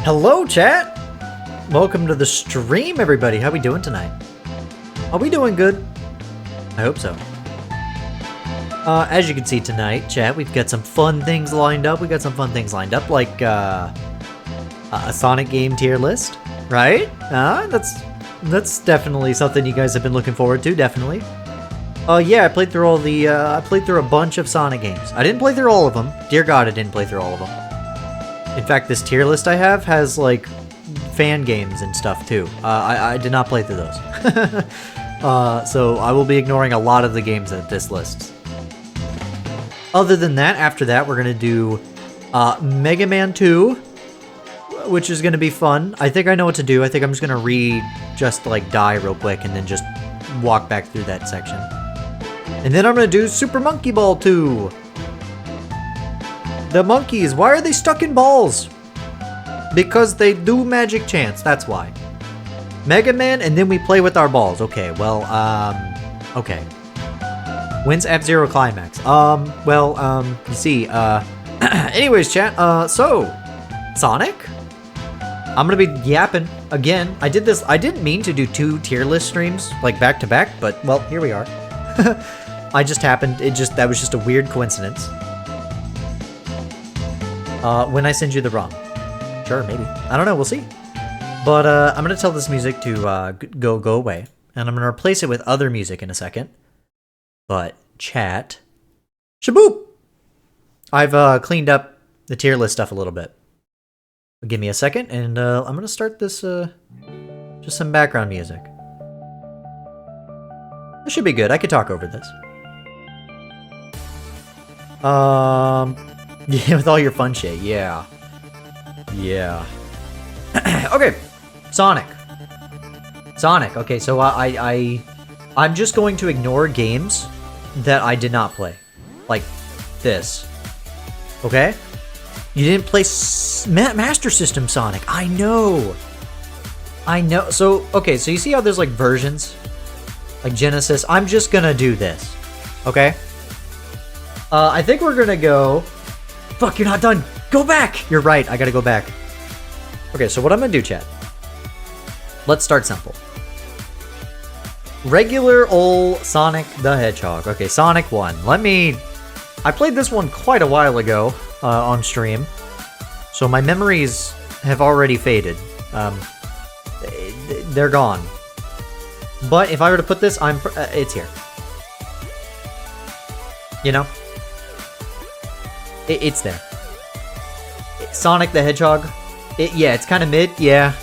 Hello, chat! Welcome to the stream, everybody. How we doing tonight? Are we doing good? I hope so. As you can see tonight, chat, we've got some fun things lined up. We got some fun things lined up, like a Sonic game tier list, right? That's definitely something you guys have been looking forward to, definitely. Yeah, I played through all the, I played through a bunch of Sonic games. I didn't play through all of them. Dear God, I didn't play through all of them. In fact, this tier list I have has, like, fan games and stuff, too. I did not play through those. So I will be ignoring a lot of the games at this list. Other than that, after that, we're going to do Mega Man 2, which is going to be fun. I think I know what to do. I think I'm just going to like, die real quick and then just walk back through that section. And then I'm going to do Super Monkey Ball 2. The monkeys, why are they stuck in balls? Because they do magic chants, that's why. Mega Man, and then we play with our balls. Okay, well, okay. When's F-Zero Climax? You see, anyways, chat, so, Sonic? I'm gonna be yapping again. I didn't mean to do 2 tier list streams, like, back to back, but, well, here we are. That was just a weird coincidence. When I send you the ROM. Sure, maybe. I don't know, we'll see. But, I'm gonna tell this music to, go away. And I'm gonna replace it with other music in a second. But, chat. Shaboop! I've, cleaned up the tier list stuff a little bit. Give me a second, and, I'm gonna start this, just some background music. This should be good, I could talk over this. Yeah, with all your fun shit, yeah. Yeah. Okay, Sonic. Okay, so I'm just going to ignore games that I did not play. Like this. Okay? You didn't play Master System Sonic. I know. So, okay, so you see how there's like versions? Like Genesis. I'm just gonna do this. Okay? I think we're gonna go... Fuck, you're not done. Go back. You're right. I gotta go back. Okay, so what I'm gonna do, chat. Let's start simple. Regular old Sonic the Hedgehog. Okay, Sonic 1. I played this one quite a while ago on stream. So my memories have already faded. They're gone. But if I were to put this, it's here. You know? It's there. Sonic the Hedgehog. Yeah, it's kind of mid. Yeah.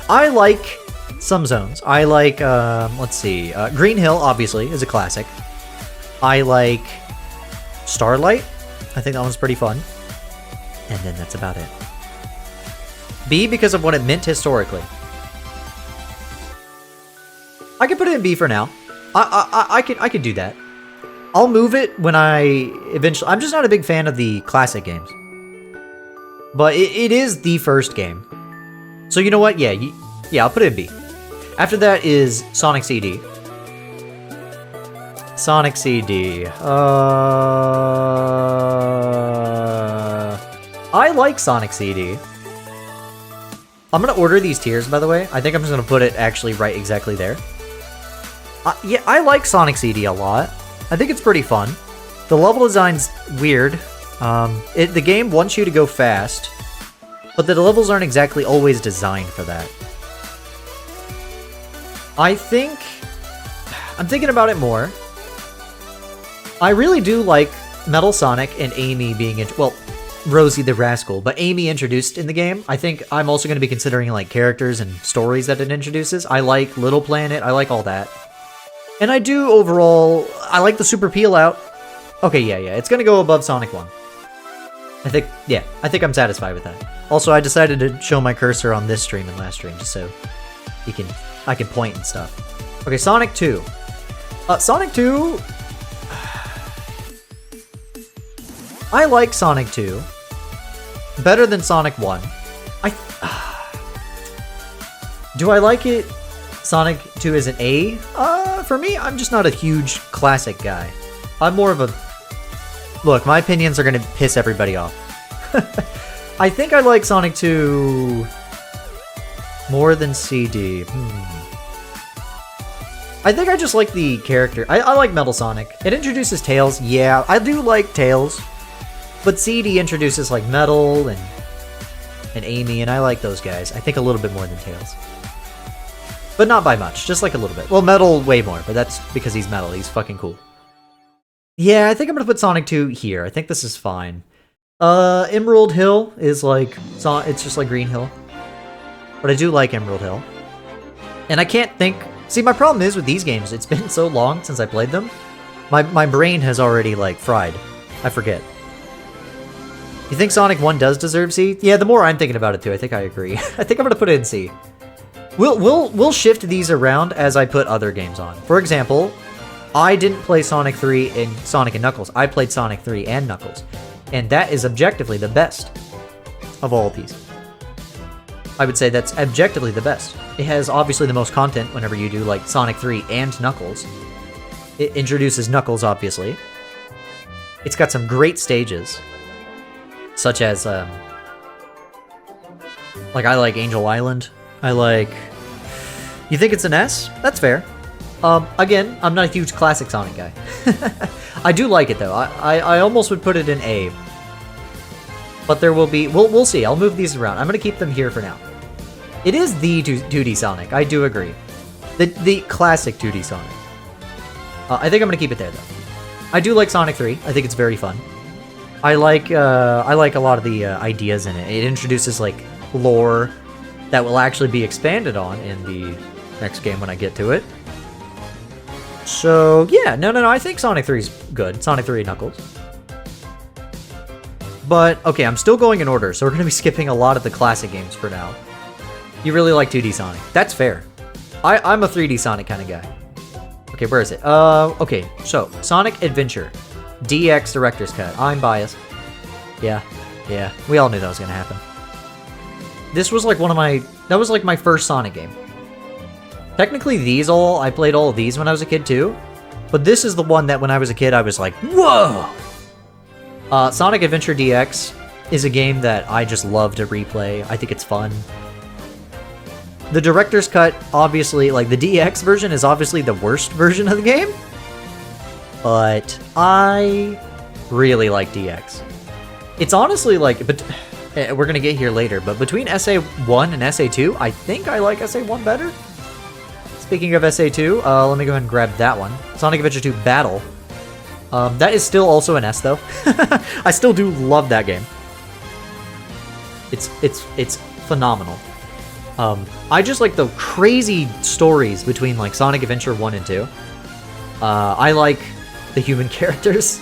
I like some zones. I like, let's see. Green Hill, obviously, is a classic. I like Starlight. I think that one's pretty fun. And then that's about it. B, because of what it meant historically. I can put it in B for now. I could do that. I'll move it when I eventually... I'm just not a big fan of the classic games. But it is the first game. So you know what? Yeah, I'll put it in B. After that is Sonic CD. Sonic CD. I like Sonic CD. I'm gonna order these tiers, by the way. I think I'm just gonna put it actually right exactly there. Yeah, I like Sonic CD a lot. I think it's pretty fun. The level design's weird. The game wants you to go fast, but the levels aren't exactly always designed for that. I'm thinking about it more. I really do like Metal Sonic and Amy being Rosie the Rascal, but Amy introduced in the game. I think I'm also going to be considering like characters and stories that it introduces. I like Little Planet. I like all that. And I do overall, I like the Super Peel Out. Okay, yeah, it's going to go above Sonic 1. I think I'm satisfied with that. Also, I decided to show my cursor on this stream and last stream just so I can point and stuff. Okay, Sonic 2. Sonic 2... I like Sonic 2 better than Sonic 1. Do I like it? Sonic 2 is an A? For me, I'm just not a huge classic guy. I'm more of a... Look, my opinions are going to piss everybody off. I think I like Sonic 2 more than CD. I think I just like the character. I like Metal Sonic. It introduces Tails. Yeah, I do like Tails. But CD introduces like Metal and Amy, and I like those guys. I think a little bit more than Tails. But not by much, just like a little bit. Well, Metal way more, but that's because he's Metal. He's fucking cool. Yeah, I think I'm gonna put Sonic 2 here. I think this is fine. Emerald Hill is like... It's just like Green Hill. But I do like Emerald Hill. And I can't think... See, my problem is with these games, it's been so long since I played them. My brain has already, like, fried. I forget. You think Sonic 1 does deserve C? Yeah, the more I'm thinking about it too, I think I agree. I think I'm gonna put it in C. We'll shift these around as I put other games on. For example, I didn't play Sonic 3 and Sonic and Knuckles. I played Sonic 3 and Knuckles. And that is objectively the best of all of these. I would say that's objectively the best. It has obviously the most content whenever you do like Sonic 3 and Knuckles. It introduces Knuckles, obviously. It's got some great stages. Such as, like, I like Angel Island. I like... You think it's an S? That's fair. Again, I'm not a huge classic Sonic guy. I do like it, though. I almost would put it in A. But there will be... We'll see. I'll move these around. I'm going to keep them here for now. It is the 2D Sonic. I do agree. The classic 2D Sonic. I think I'm going to keep it there, though. I do like Sonic 3. I think it's very fun. I like a lot of the ideas in it. It introduces like lore that will actually be expanded on in the next game when I get to it. So yeah, no, I think Sonic 3 is good. Sonic 3 and Knuckles. But okay, I'm still going in order, so we're gonna be skipping a lot of the classic games for now. You really like 2D Sonic? That's fair. I'm a 3D Sonic kind of guy. Okay, where is it? Okay, so Sonic Adventure. DX Director's Cut. I'm biased. Yeah. We all knew that was gonna happen. This was like that was like my first Sonic game. Technically I played all of these when I was a kid too, but this is the one that when I was a kid I was like, whoa! Sonic Adventure DX is a game that I just love to replay. I think it's fun. The Director's Cut, obviously, like the DX version is obviously the worst version of the game. But I really like DX. It's honestly like, but we're gonna get here later, but between SA1 and SA2, I think I like SA1 better. Speaking of SA2, let me go ahead and grab that one. Sonic Adventure 2 Battle. That is still also an S though. I still do love that game. It's phenomenal. I just like the crazy stories between like Sonic Adventure 1 and 2. I like the human characters.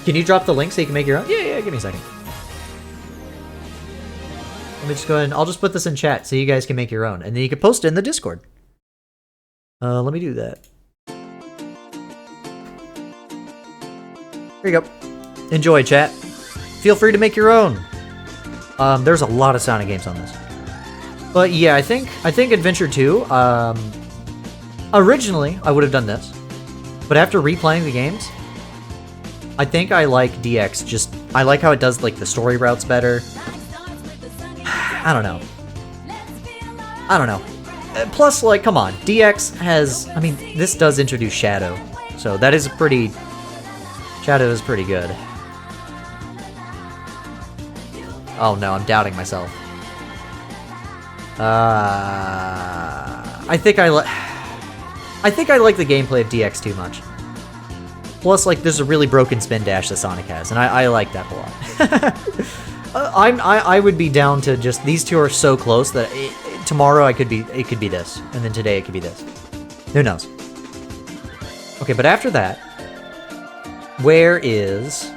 Can you drop the link so you can make your own? Yeah, give me a second. Let me just go ahead and I'll just put this in chat so you guys can make your own. And then you can post it in the Discord. Let me do that. Here you go. Enjoy, chat. Feel free to make your own. There's a lot of Sonic games on this. But yeah, I think Adventure 2, originally I would have done this. But after replaying the games, I think I like DX. I like how it does like the story routes better. I don't know. Plus, like, come on, DX has, I mean, this does introduce Shadow. So that is Shadow is pretty good. Oh no, I'm doubting myself. I think I like the gameplay of DX too much. Plus, like, there's a really broken spin dash that Sonic has, and I like that a lot. I would be down to just, these two are so close that tomorrow it could be this, and then today it could be this. Who knows? Okay, but after that, where is...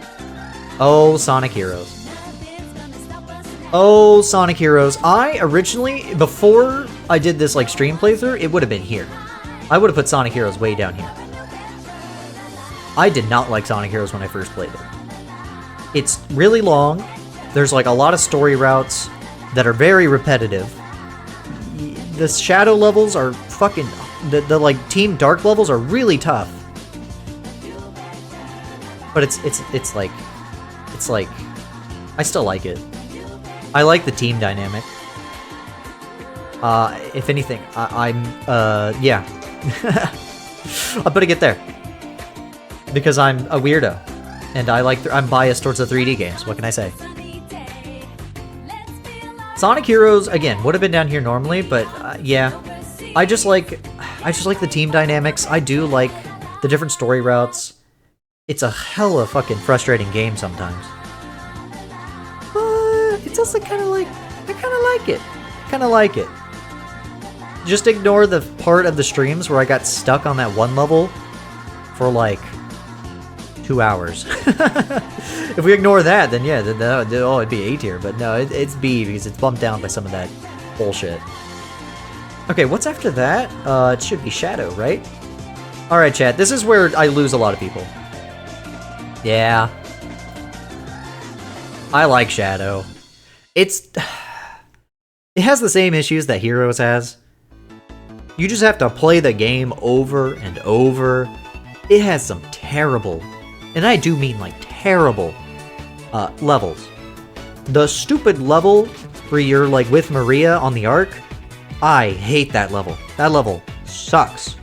Oh, Sonic Heroes. Oh, Sonic Heroes. I originally, before I did this like stream playthrough, it would have been here. I would have put Sonic Heroes way down here. I did not like Sonic Heroes when I first played it. It's really long. There's like a lot of story routes that are very repetitive. The Shadow levels are fucking... The like Team Dark levels are really tough. But it's like... I still like it. I like the team dynamic. If anything, yeah. I'm gonna get there. Because I'm a weirdo. And I'm biased towards the 3D games, what can I say? Sonic Heroes, again, would have been down here normally, but yeah. I just like the team dynamics. I do like the different story routes. It's a hella fucking frustrating game sometimes. It's also kind of like, I kind of like it. Just ignore the part of the streams where I got stuck on that one level for like 2 hours. If we ignore that, then yeah, it'd be A tier, but no, it's B because it's bumped down by some of that bullshit. Okay, what's after that? It should be Shadow, right? Alright, chat, this is where I lose a lot of people. Yeah. I like Shadow. It has the same issues that Heroes has. You just have to play the game over and over. It has some terrible, and I do mean like terrible, levels. The stupid level where you're like with Maria on the Ark, I hate that level. That level sucks.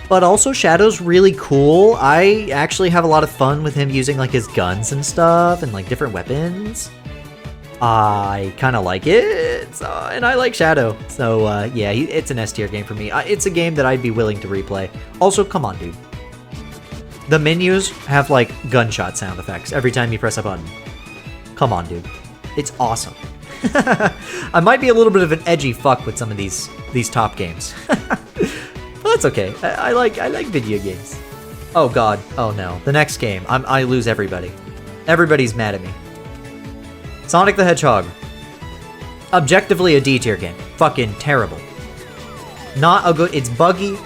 But also, Shadow's really cool. I actually have a lot of fun with him using like his guns and stuff and like different weapons. I kind of like it, so, and I like Shadow. So yeah, it's an S tier game for me. It's a game that I'd be willing to replay. Also, come on, dude. The menus have like gunshot sound effects every time you press a button. Come on, dude. It's awesome. I might be a little bit of an edgy fuck with some of these top games. Well, that's okay. I like video games. Oh god. Oh no. The next game. I lose everybody. Everybody's mad at me. Sonic the Hedgehog. Objectively a D tier game. Fucking terrible. Not a good... It's buggy.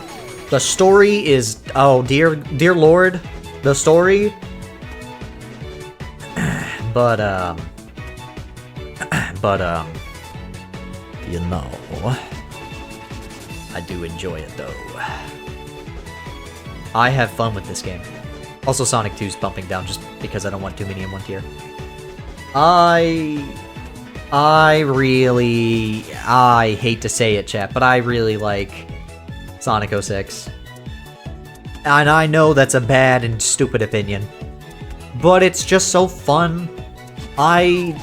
The story is... Oh, dear lord. The story. But, you know... I do enjoy it, though. I have fun with this game. Also, Sonic 2's bumping down just because I don't want too many in one tier. I hate to say it, chat, but I really like Sonic 06. And I know that's a bad and stupid opinion, but it's just so fun. I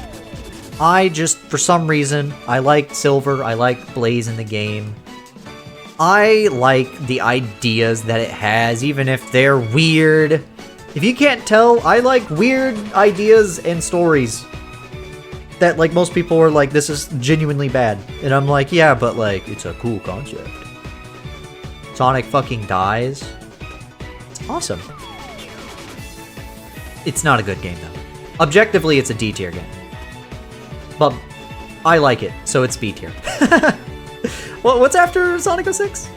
just, for some reason, I like Silver, I like Blaze in the game. I like the ideas that it has, even if they're weird. If you can't tell, I like weird ideas and stories that, like, most people are like, this is genuinely bad. And I'm like, yeah, but, like, it's a cool concept. Sonic fucking dies. It's awesome. It's not a good game, though. Objectively, it's a D tier game. But I like it, so it's B tier. Well, what's after Sonic 06?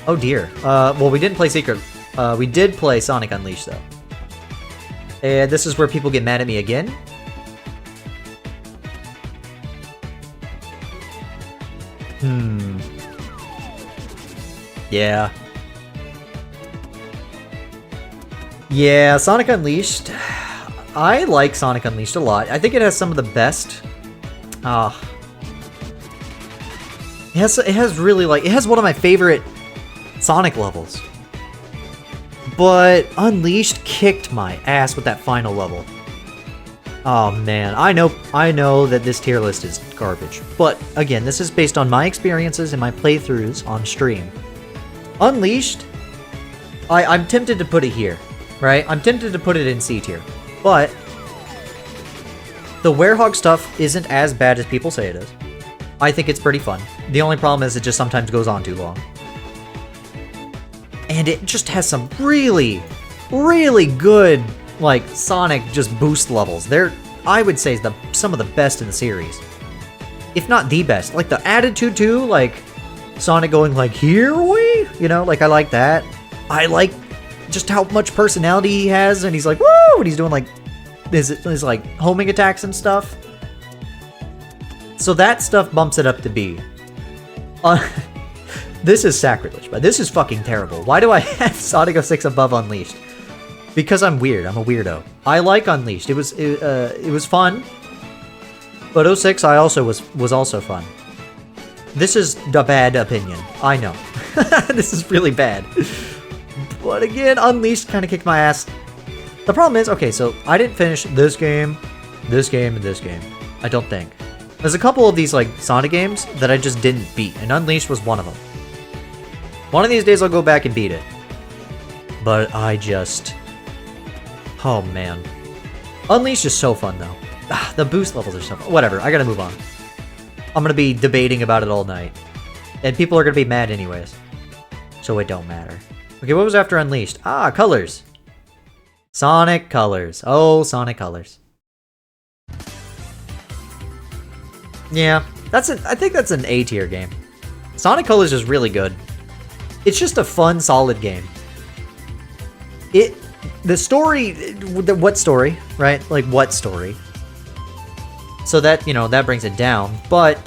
Oh dear. Well, we didn't play Secret. We did play Sonic Unleashed, though. And this is where people get mad at me again. Yeah. Yeah, Sonic Unleashed. I like Sonic Unleashed a lot. I think it has some of the best. It has really like, it has one of my favorite Sonic levels. But Unleashed kicked my ass with that final level. Oh man, I know that this tier list is garbage. But again, this is based on my experiences and my playthroughs on stream. Unleashed, I'm tempted to put it here, right? I'm tempted to put it in C tier. But the Werehog stuff isn't as bad as people say it is. I think it's pretty fun. The only problem is it just sometimes goes on too long. And it just has some really, really good, like, Sonic just boost levels. They're, I would say, some of the best in the series. If not the best. Like, the attitude too, like, Sonic going like, here we? You know, like, I like that. I like just how much personality he has, and he's like, woo! And he's doing, like, his like, homing attacks and stuff. So that stuff bumps it up to B. This is sacrilege, but this is fucking terrible. Why do I have Sonic 06 above Unleashed? Because I'm weird. I'm a weirdo. I like Unleashed. It was fun. But 06 was also fun. This is a bad opinion. I know. This is really bad. But again, Unleashed kind of kicked my ass. The problem is, okay, so I didn't finish this game, and this game. I don't think. There's a couple of these, like, Sonic games that I just didn't beat, and Unleashed was one of them. One of these days I'll go back and beat it. But I just... Oh, man. Unleashed is so fun, though. The boost levels are so fun. Whatever, I gotta move on. I'm gonna be debating about it all night. And people are gonna be mad anyways. So it don't matter. Okay, what was after Unleashed? Ah, Colors. Sonic Colors. Oh, Sonic Colors. Yeah, I think that's an A tier game. Sonic Colors is really good. It's just a fun, solid game. The story, what story, right? Like, what story? So that, you know, that brings it down. But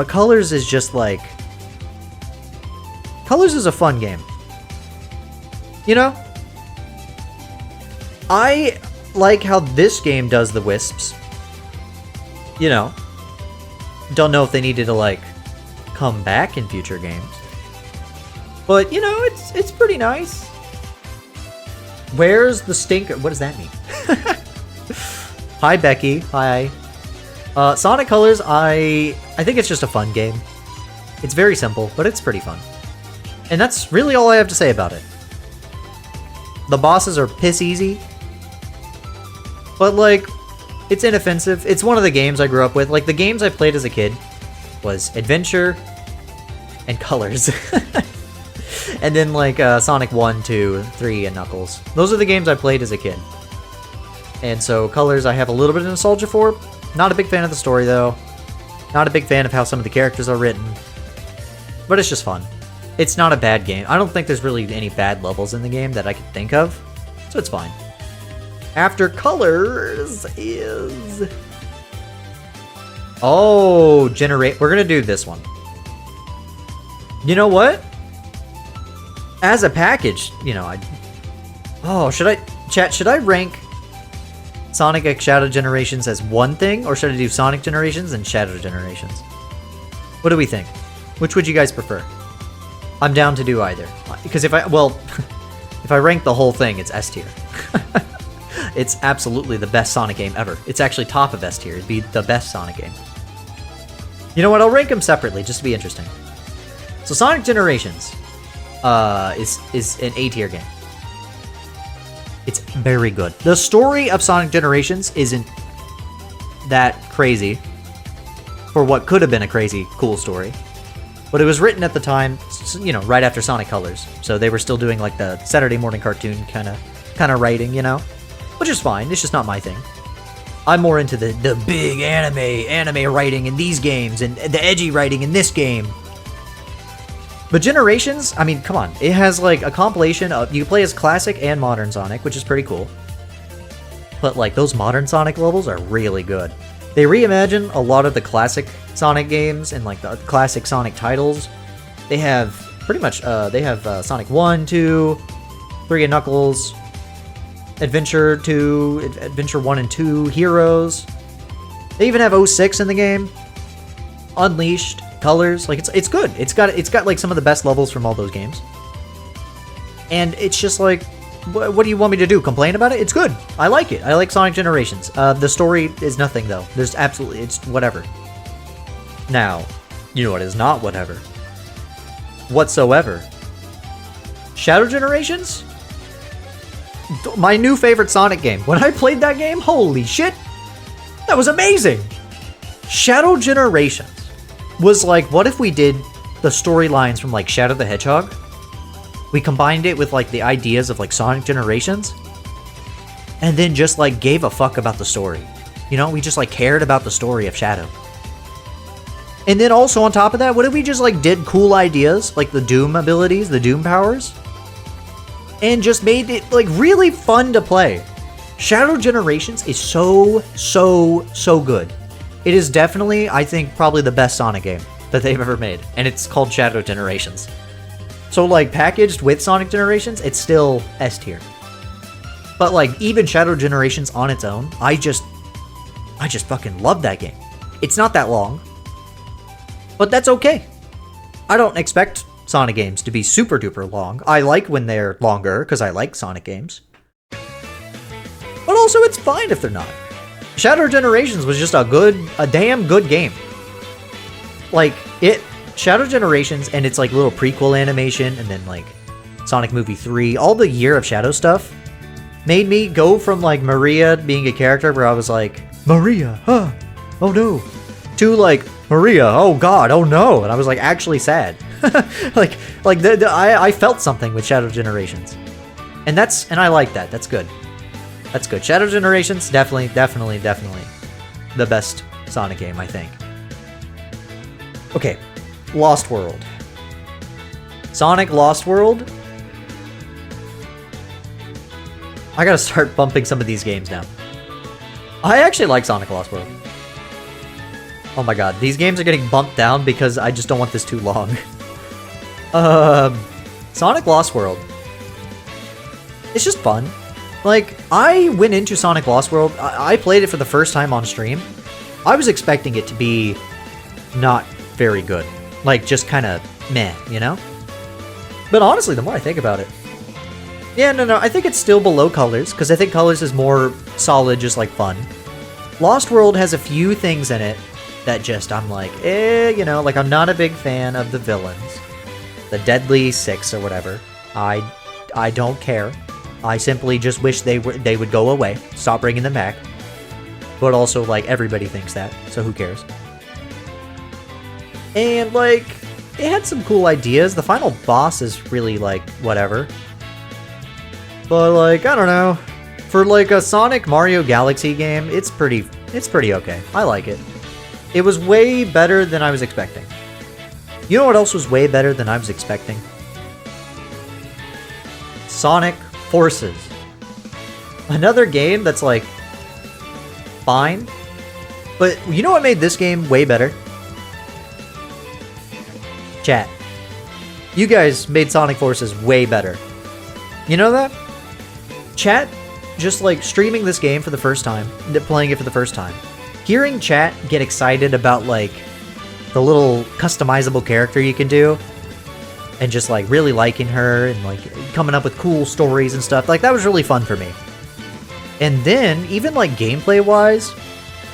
Colors is just like... Colors is a fun game. You know? I like how this game does the Wisps. You know? Don't know if they needed to, like, come back in future games. But, you know, it's pretty nice. Where's the stinker? What does that mean? Hi, Becky. Hi. Sonic Colors, I think it's just a fun game. It's very simple, but it's pretty fun. And that's really all I have to say about it. The bosses are piss easy. But, like, it's inoffensive. It's one of the games I grew up with. Like, the games I played as a kid was Adventure and Colors. And then, like, Sonic 1, 2, 3, and Knuckles. Those are the games I played as a kid. And so, Colors I have a little bit of nostalgia for. Not a big fan of the story, though. Not a big fan of how some of the characters are written. But it's just fun. It's not a bad game. I don't think there's really any bad levels in the game that I can think of. So it's fine. After Colors is... Oh, Generate. We're going to do this one. You know what? As a package, you know, should I rank Sonic X Shadow Generations as one thing? Or should I do Sonic Generations and Shadow Generations? What do we think? Which would you guys prefer? I'm down to do either. Because if I rank the whole thing, it's S tier. It's absolutely the best Sonic game ever. It's actually top of S tier. It'd be the best Sonic game. You know what? I'll rank them separately just to be interesting. So Sonic Generations is an A tier game. It's very good. The story of Sonic Generations isn't that crazy for what could have been a crazy, cool story. But it was written at the time, you know, right after Sonic Colors. So they were still doing, like, the Saturday morning cartoon kind of writing, you know? Which is fine. It's just not my thing. I'm more into the big anime writing in these games and the edgy writing in this game. But Generations, I mean, come on. It has, like, a compilation of... You can play as classic and modern Sonic, which is pretty cool. But, like, those modern Sonic levels are really good. They reimagine a lot of the classic Sonic games and like the classic Sonic titles. They have pretty much, Sonic 1, 2, 3 and Knuckles, Adventure 2, Adventure 1 and 2, Heroes. They even have 06 in the game. Unleashed, Colors, like it's good. It's got like some of the best levels from all those games. And it's just like, what do you want me to do? Complain about it? It's good. I like it. I like Sonic Generations. The story is nothing though. It's whatever. Now, you know what is not whatever? Whatsoever. Shadow Generations? My new favorite Sonic game. When I played that game, holy shit, that was amazing. Shadow Generations was like, what if we did the storylines from like Shadow the Hedgehog? We combined it with like the ideas of like Sonic Generations, and then just like gave a fuck about the story. You know, we just like cared about the story of Shadow. And then also on top of that, what if we just like did cool ideas, like the Doom abilities, the Doom powers, and just made it like really fun to play? Shadow Generations is so good. It is definitely, I think, probably the best Sonic game that they've ever made, and it's called Shadow Generations. So like packaged with Sonic Generations, it's still S tier. But like even Shadow Generations on its own, I just fucking love that game. It's not that long, but that's okay. I don't expect Sonic games to be super duper long. I like when they're longer because I like Sonic games. But also it's fine if they're not. Shadow Generations was just a damn good game. Like Shadow Generations and its like little prequel animation, and then like Sonic Movie 3, all the Year of Shadow stuff made me go from like Maria being a character where I was like, Maria, huh, oh no, to like, Maria, oh god, oh no, and I was like actually sad. I felt something with Shadow Generations. And I like that. That's good. That's good. Shadow Generations, definitely the best Sonic game, I think. Okay, Lost World. Sonic Lost World. I gotta start bumping some of these games now. I actually like Sonic Lost World. Oh my god, these games are getting bumped down because I just don't want this too long. Sonic Lost World. It's just fun. Like, I went into Sonic Lost World, I played it for the first time on stream. I was expecting it to be not very good. Like, just kind of meh, you know? But honestly, the more I think about it, yeah, no, I think it's still below Colors, because I think Colors is more solid, just like fun. Lost World has a few things in it that just, I'm like, you know, like I'm not a big fan of the villains. The Deadly Six or whatever. I don't care. I simply just wish they would go away. Stop bringing them back. But also, like, everybody thinks that, so who cares? And, like, it had some cool ideas. The final boss is really, like, whatever. But, like, I don't know. For, like, a Sonic Mario Galaxy game, it's pretty okay. I like it. It was way better than I was expecting. You know what else was way better than I was expecting? Sonic Forces. Another game that's like fine, but you know what made this game way better? Chat. You guys made Sonic Forces way better. You know that? Chat, just like streaming this game for the first time, playing it for the first time, hearing chat get excited about like the little customizable character you can do, and just like really liking her and like coming up with cool stories and stuff, like that was really fun for me. And then even like gameplay wise,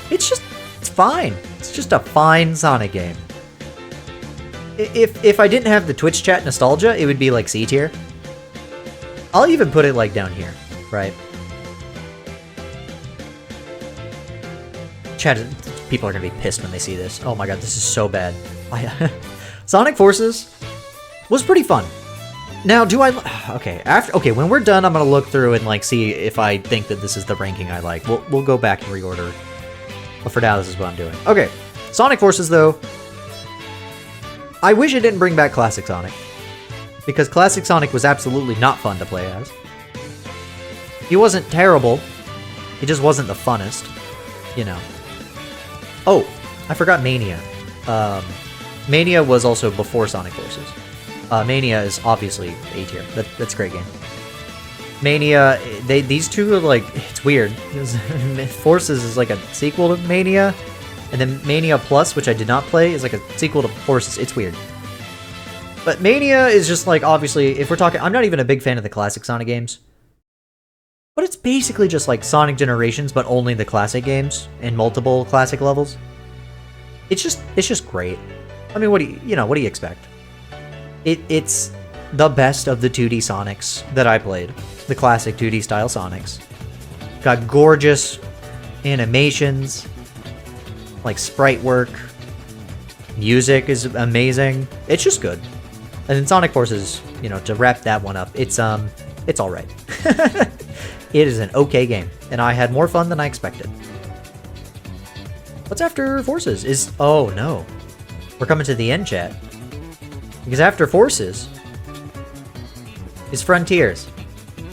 it's fine. It's just a fine Sonic game. If I didn't have the Twitch chat nostalgia, it would be like C tier. I'll even put it like down here, right? Chat, people are gonna be pissed when they see this. Oh my god, this is so bad. Sonic Forces was pretty fun. Now, do I... Okay, when we're done, I'm gonna look through and, like, see if I think that this is the ranking I like. We'll go back and reorder. But for now, this is what I'm doing. Okay, Sonic Forces, though. I wish it didn't bring back Classic Sonic. Because Classic Sonic was absolutely not fun to play as. He wasn't terrible. He just wasn't the funnest. You know. Oh, I forgot Mania. Mania was also before Sonic Forces. Mania is obviously A tier. That's a great game. Mania, these two are like, it's weird. Forces is like a sequel to Mania, and then Mania Plus, which I did not play, is like a sequel to Forces. It's weird. But Mania is just like, obviously, if we're talking, I'm not even a big fan of the classic Sonic games. But it's basically just like Sonic Generations, but only the classic games and multiple classic levels. It's just great. I mean, what do you expect? It's the best of the 2D Sonics that I played. The classic 2D style Sonics. Got gorgeous animations, like sprite work. Music is amazing. It's just good. And then Sonic Forces, to wrap that one up, it's alright. It is an okay game, and I had more fun than I expected. What's after Forces? Oh no. We're coming to the end, chat. Because after Forces is Frontiers.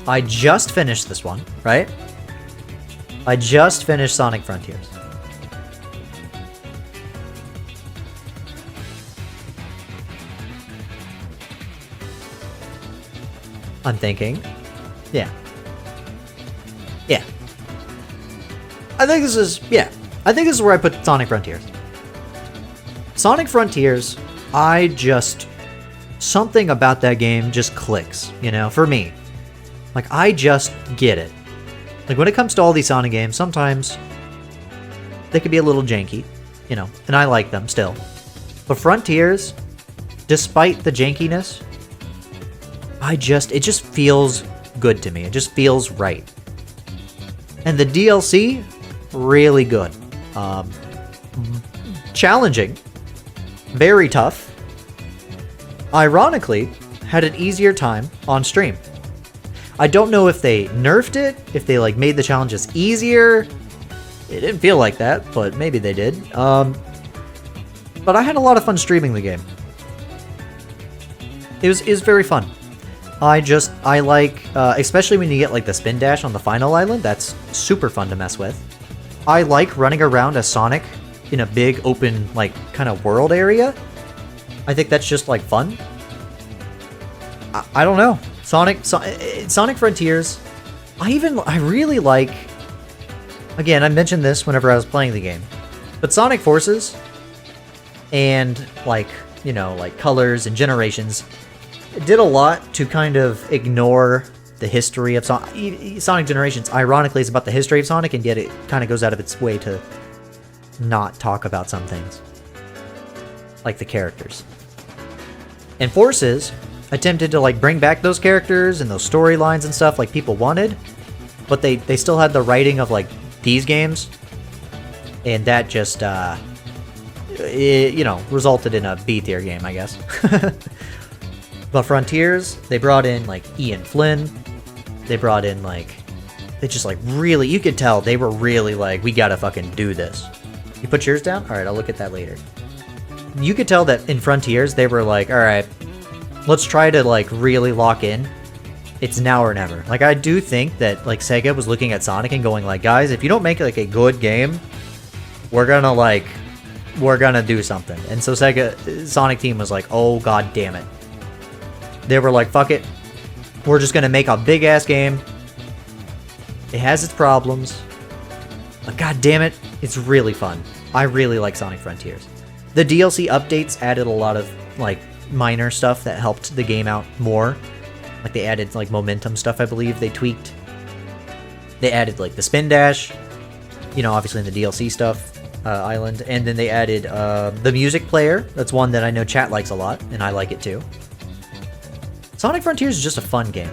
I just finished this one, right? I just finished Sonic Frontiers. I'm thinking. Yeah. Yeah. I think this is where I put Sonic Frontiers. Sonic Frontiers, something about that game just clicks, for me. Like, I just get it. Like, when it comes to all these Sonic games, sometimes they can be a little janky, and I like them still. But Frontiers, despite the jankiness, it just feels good to me. It just feels right. And the DLC, really good. Challenging. Very tough. Ironically, had an easier time on stream. I don't know if they nerfed it, if they made the challenges easier. It didn't feel like that, but maybe they did. But I had a lot of fun streaming the game. It was very fun. I like, especially when you get the spin dash on the final island, that's super fun to mess with. I like running around as Sonic in a big open, kind of world area. I think that's just, fun. I don't know. Sonic Frontiers, I really like, again, I mentioned this whenever I was playing the game, but Sonic Forces and, Colors and Generations, it did a lot to kind of ignore the history of Sonic Generations. Ironically, is about the history of Sonic, and yet it kind of goes out of its way to not talk about some things. Like the characters. And Forces attempted to bring back those characters and those storylines and stuff like people wanted, but they still had the writing of these games, and that just resulted in a B tier game, I guess. But Frontiers, they brought in Ian Flynn. They brought in they just really, you could tell they were really we gotta fucking do this. You put yours down? Alright, I'll look at that later. You could tell that in Frontiers, they were alright, let's try to really lock in. It's now or never. I do think that Sega was looking at Sonic and going guys, if you don't make a good game, we're gonna do something. And so Sonic team was oh god damn it. They were fuck it. We're just gonna make a big ass game. It has its problems, but god damn it, it's really fun. I really like Sonic Frontiers. The DLC updates added a lot of minor stuff that helped the game out more. They added momentum stuff, I believe they tweaked. They added the spin dash, obviously in the DLC stuff, island, and then they added the music player. That's one that I know chat likes a lot, and I like it too. Sonic Frontiers is just a fun game.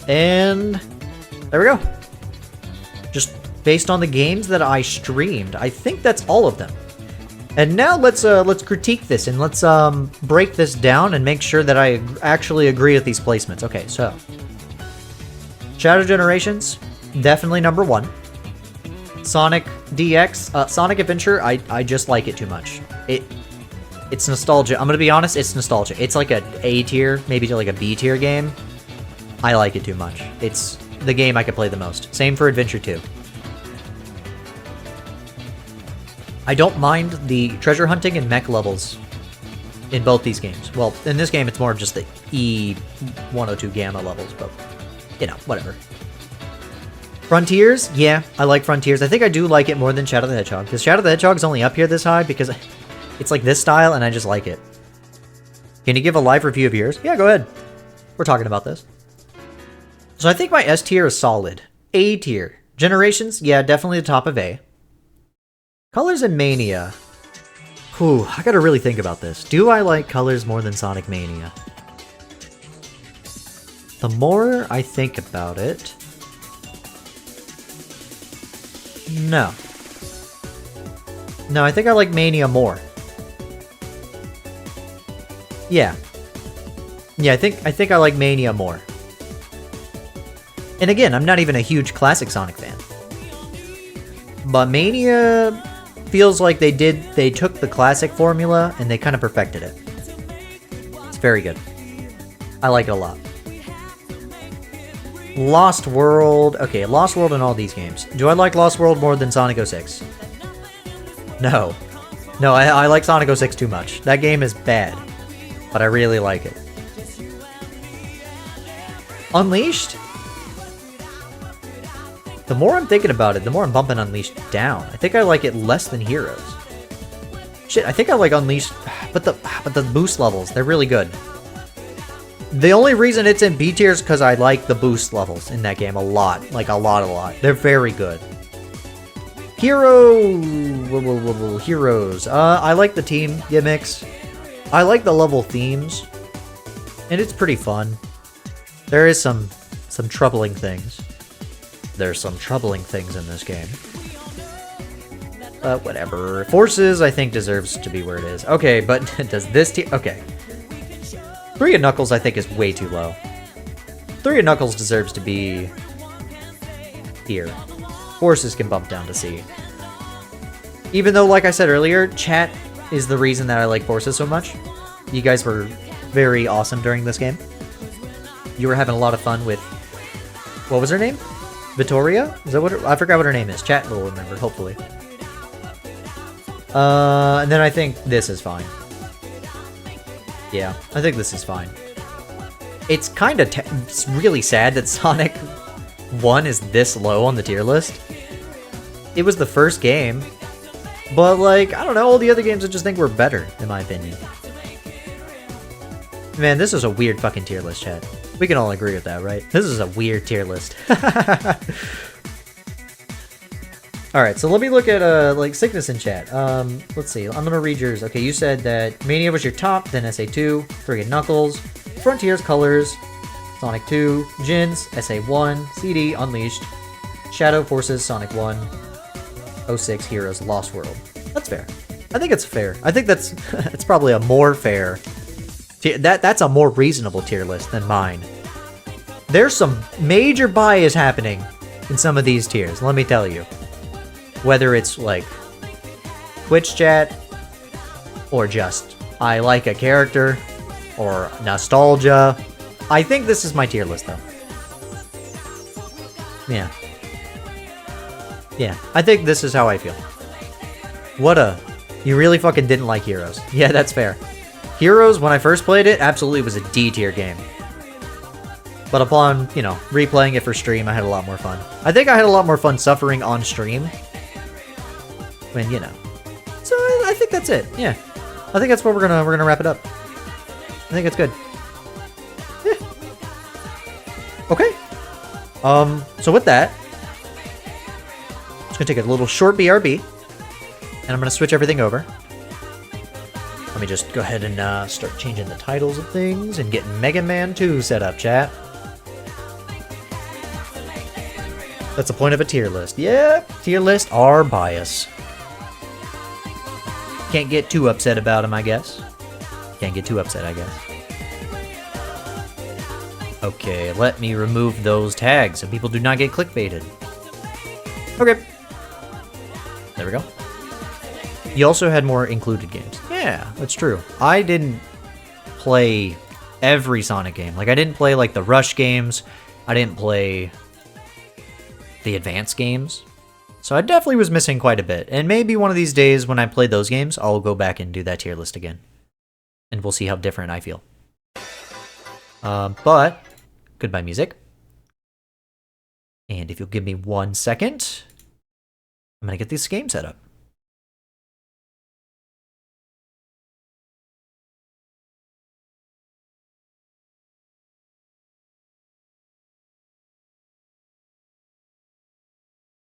And there we go. Just based on the games that I streamed, I think that's all of them. And now let's critique this and let's break this down and make sure that I actually agree with these placements. Okay, so Shadow Generations, definitely number 1. Sonic DX, Sonic Adventure, I just like it too much. It's nostalgia. I'm gonna be honest, it's nostalgia. It's a A tier, maybe a B tier game. I like it too much. It's the game I could play the most. Same for Adventure 2. I don't mind the treasure hunting and mech levels in both these games. Well, in this game, it's more just the E102 Gamma levels, but, you know, whatever. Frontiers? Yeah, I like Frontiers. I think I do like it more than Shadow the Hedgehog, because Shadow the Hedgehog's only up here this high because it's like this style, and I just like it. Can you give a live review of yours? Yeah, go ahead. We're talking about this. So I think my S tier is solid. A tier. Generations? Yeah, definitely the top of A. Colors and Mania. Whew, I gotta really think about this. Do I like Colors more than Sonic Mania? The more I think about it... No. No, I think I like Mania more. Yeah. Yeah, I think I like Mania more. And again, I'm not even a huge classic Sonic fan. But Mania feels like they took the classic formula and they kind of perfected it. It's very good. I like it a lot. Lost World. Okay, Lost World in all these games. Do I like Lost World more than Sonic 06? No. No, I like Sonic 06 too much. That game is bad. But I really like it. Unleashed? The more I'm thinking about it, the more I'm bumping Unleashed down. I think I like it less than Heroes. Shit, I think I like Unleashed, but the boost levels, they're really good. The only reason it's in B tier is because I like the boost levels in that game a lot. Like, a lot. They're very good. Heroes. I like the team gimmicks. I like the level themes. And it's pretty fun. There is some troubling things. There's some troubling things in this game. But whatever. Forces, I think, deserves to be where it is. Okay, but does this tier... Okay. 3 of Knuckles, I think, is way too low. 3 of Knuckles deserves to be... here. Forces can bump down to C. Even though, like I said earlier, chat is the reason that I like Forces so much. You guys were very awesome during this game. You were having a lot of fun with... What was her name? Vittoria? Is that what I forgot what her name is. Chat will remember, hopefully. And then I think this is fine. Yeah, I think this is fine. It's kind of it's really sad that Sonic 1 is this low on the tier list. It was the first game. But, like, I don't know, all the other games I just think were better, in my opinion. Man, this is a weird fucking tier list, chat. We can all agree with that, right? This is a weird tier list. Alright, so let me look at, like, Sickness in chat. Let's see. I'm gonna read yours. Okay, you said that Mania was your top, then SA2, 3 of Knuckles, Frontiers, Colors, Sonic 2, Jins, SA1, CD, Unleashed, Shadow Forces, Sonic 1, 06, Heroes, Lost World. That's fair. I think it's fair. I think that's it's probably a more fair... That's a more reasonable tier list than mine. There's some major bias happening in some of these tiers, let me tell you. Whether it's like Twitch chat, or just I like a character, or nostalgia. I think this is my tier list though. Yeah. Yeah, I think this is how I feel. You really fucking didn't like Heroes. Yeah, that's fair. Heroes, when I first played it, absolutely was a D tier game. But upon, you know, replaying it for stream, I had a lot more fun. I think I had a lot more fun suffering on stream. When, you know. So I think that's it. Yeah. I think that's where we're gonna wrap it up. I think it's good. Yeah. Okay. So with that, I'm just gonna take a little short BRB, and I'm gonna switch everything over. Let me just go ahead and start changing the titles of things and get Mega Man 2 set up, chat. That's the point of a tier list. Yep, tier lists are biased. Can't get too upset about them, I guess. Can't get too upset, I guess. Okay, let me remove those tags so people do not get clickbaited. Okay. There we go. You also had more included games. Yeah, that's true. I didn't play every Sonic game. Like, I didn't play, like, the Rush games. I didn't play the advanced games. So I definitely was missing quite a bit. And maybe one of these days when I play those games, I'll go back and do that tier list again. And we'll see how different I feel. But, goodbye music. And if you'll give me 1 second, I'm going to get this game set up.